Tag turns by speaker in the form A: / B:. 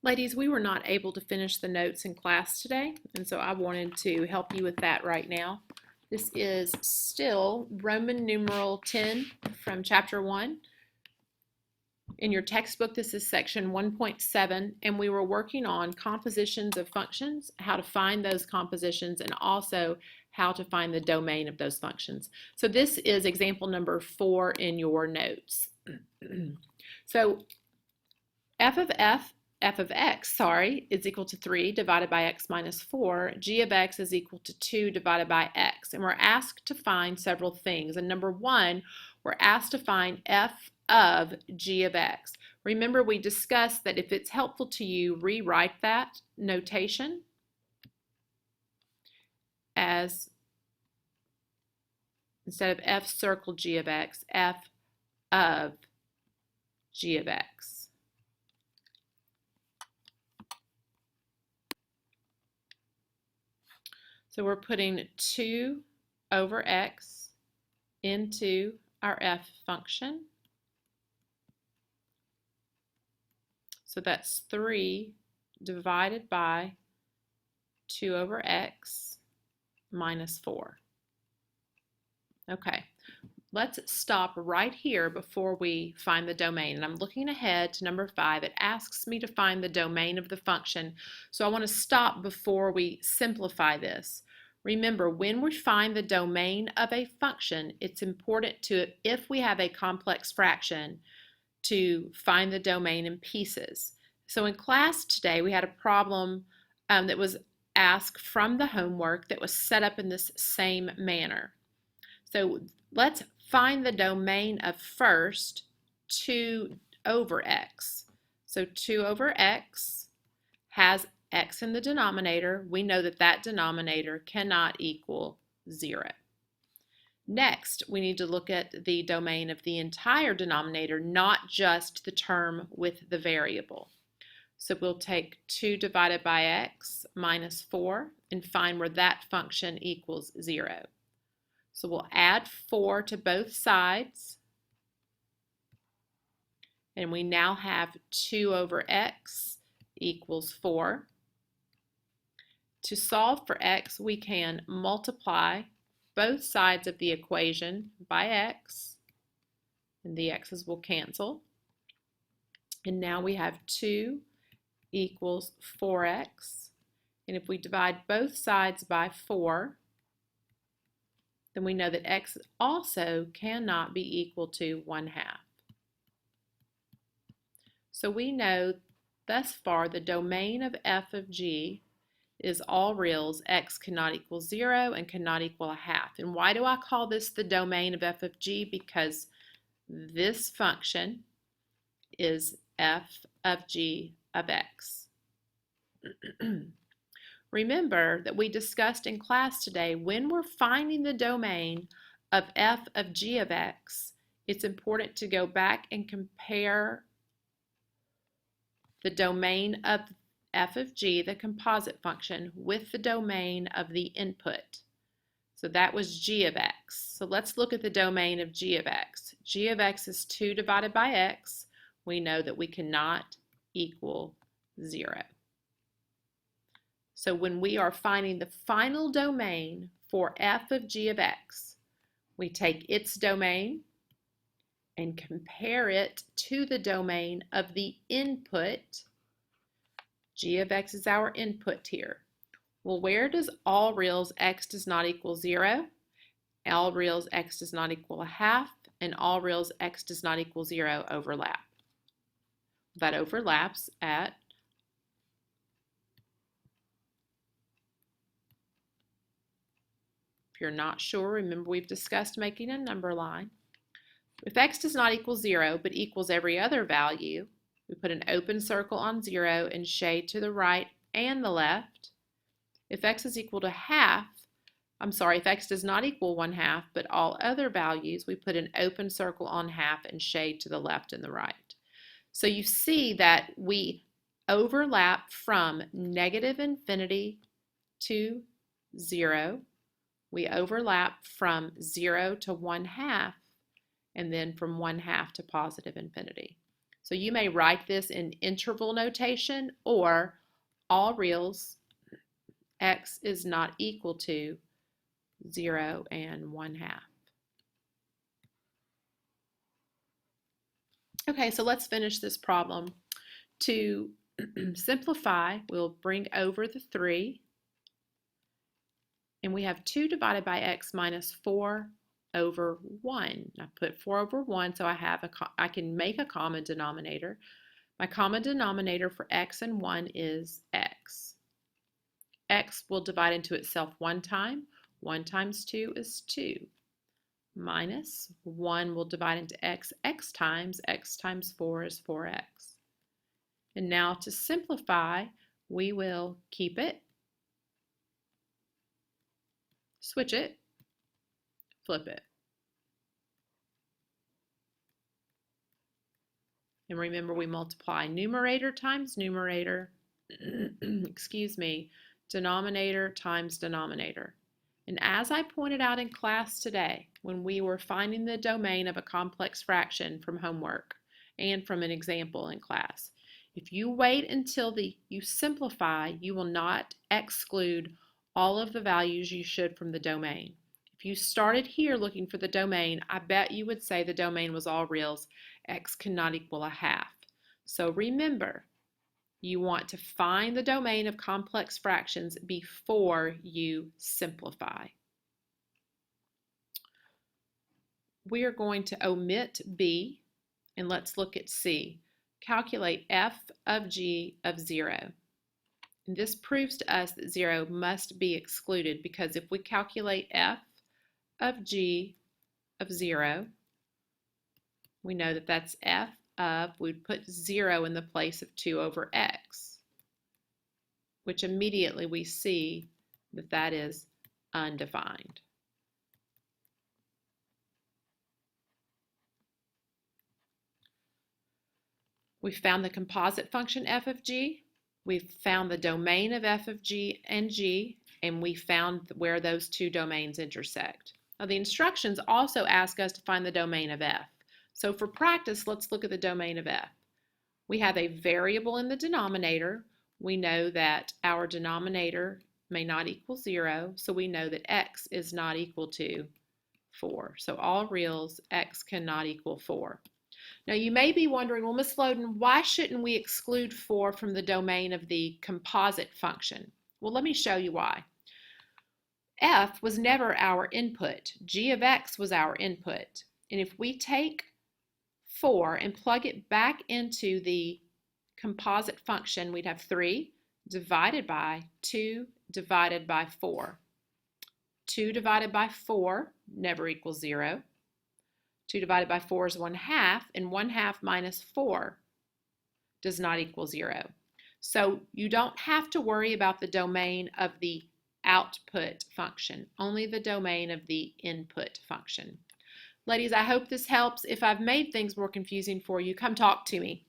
A: Ladies, we were not able to finish the notes in class today, and so I wanted to help you with that right now. This is still Roman numeral 10 from chapter 1. In your textbook, this is section 1.7, and we were working on compositions of functions, how to find those compositions, and also how to find the domain of those functions. So this is example number 4 in your notes. So f of x, is equal to 3 divided by x minus 4. G of x is equal to 2 divided by x. And we're asked to find several things. And number 1, we're asked to find f of g of x. Remember, we discussed that if it's helpful to you, rewrite that notation as, instead of f circle g of x, f of g of x. So we're putting 2 over x into our f function. So that's 3 divided by 2 over x minus 4. Okay, let's stop right here before we find the domain. And I'm looking ahead to number 5. It asks me to find the domain of the function. So I want to stop before we simplify this. Remember, when we find the domain of a function, it's important to, if we have a complex fraction, to find the domain in pieces. So in class today, we had a problem that was asked from the homework that was set up in this same manner. So let's find the domain of first 2 over x. So 2 over x has x in the denominator. We know that that denominator cannot equal 0. Next, we need to look at the domain of the entire denominator, not just the term with the variable. So we'll take 2 divided by x minus 4 and find where that function equals 0. So we'll add 4 to both sides, and we now have 2 over x equals 4. To solve for x, we can multiply both sides of the equation by x, and the x's will cancel. And now we have 2 equals 4x. And if we divide both sides by 4, then we know that x also cannot be equal to 1/2. So we know thus far the domain of f of g is all reals. X cannot equal 0 and cannot equal 1/2. And why do I call this the domain of f of g? Because this function is f of g of x. Remember that we discussed in class today, when we're finding the domain of f of g of x, it's important to go back and compare the domain of f of g, the composite function, with the domain of the input. So that was g of x. So let's look at the domain of g of x. G of x is 2 divided by x. We know that we cannot equal 0. So when we are finding the final domain for f of g of x, we take its domain and compare it to the domain of the input. G of x is our input here. Well, where does all reals x does not equal 0, all reals x does not equal 1/2, and all reals x does not equal 0 overlap? That overlaps at if you're not sure, remember we've discussed making a number line. If x does not equal 0 but equals every other value, we put an open circle on 0 and shade to the right and the left. If x is equal to if x does not equal 1/2 but all other values, we put an open circle on 1/2 and shade to the left and the right. So you see that we overlap from -infinity to 0. We overlap from 0 to 1/2, and then from 1/2 to positive infinity. So you may write this in interval notation, or all reals, x is not equal to 0 and 1/2. Okay, so let's finish this problem. To simplify, we'll bring over the 3, and we have 2 divided by x minus 4 over 1. I put 4 over 1, so I can make a common denominator. My common denominator for x and 1 is x. X will divide into itself one time. 1 times 2 is 2. Minus 1 will divide into x times 4 is 4x. And now to simplify, we will keep it, switch it, flip it. And remember, we multiply numerator times numerator, excuse me, denominator times denominator. And as I pointed out in class today, when we were finding the domain of a complex fraction from homework and from an example in class, if you wait until you simplify, you will not exclude all of the values you should from the domain. If you started here looking for the domain, I bet you would say the domain was all reals. X cannot equal 1/2. So remember, you want to find the domain of complex fractions before you simplify. We are going to omit B, and let's look at C. Calculate f of g of 0. And this proves to us that 0 must be excluded, because if we calculate f of g of 0, we know that that's f of, we'd put 0 in the place of 2 over x, which immediately we see that that is undefined. We found the composite function f of g, we've found the domain of f of g, and we found where those two domains intersect. Now the instructions also ask us to find the domain of f. So for practice, let's look at the domain of f. We have a variable in the denominator. We know that our denominator may not equal 0, so we know that x is not equal to 4. So all reals, x cannot equal 4. Now you may be wondering, well, Ms. Loden, why shouldn't we exclude 4 from the domain of the composite function? Well, let me show you why. F was never our input. G of x was our input. And if we take 4 and plug it back into the composite function, we'd have 3 divided by 2 divided by 4. 2 divided by 4 never equals 0. 2 divided by 4 is 1/2, and 1/2 minus 4 does not equal 0. So you don't have to worry about the domain of the output function, only the domain of the input function. Ladies, I hope this helps. If I've made things more confusing for you, come talk to me.